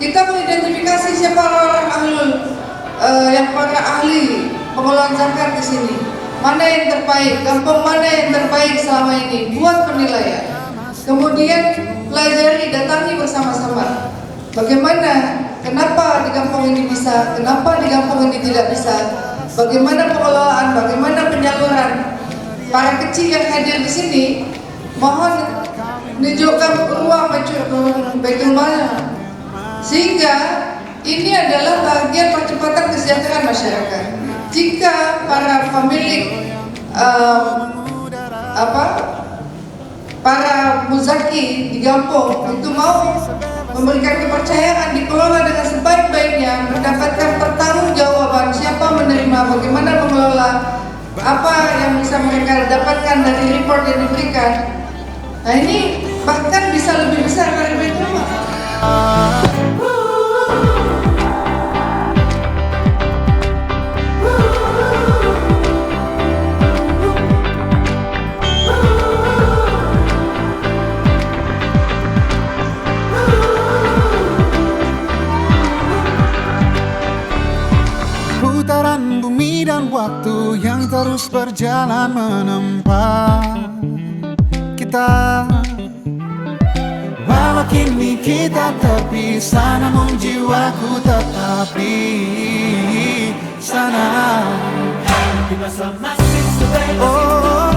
kita mengidentifikasi siapa orang ahlul yang para ahli pengelolaan zakat di sini. Mana yang terbaik, kampung mana yang terbaik selama ini, buat penilaian. Kemudian pelajari, datangi bersama-sama. Bagaimana, kenapa di kampung ini bisa, kenapa di kampung ini tidak bisa, bagaimana pengelolaan, bagaimana penyaluran. Para kecil yang hadir di sini, mohon menunjukkan peluang baitul mal, sehingga ini adalah bagian percepatan kesejahteraan masyarakat. Jika para pemilik para muzaki di kampung itu mau memberikan kepercayaan, dikelola dengan sebaik-baiknya, mendapatkan pertanggungjawaban siapa menerima, bagaimana mengelola, apa yang bisa mereka dapatkan dari report yang diberikan. Nah ini bahkan bisa lebih besar dari baitul mal. Putaran bumi dan waktu yang terus berjalan menempa kita. Walau kini kita terpisah, namun jiwaku tetap di sana. Oh,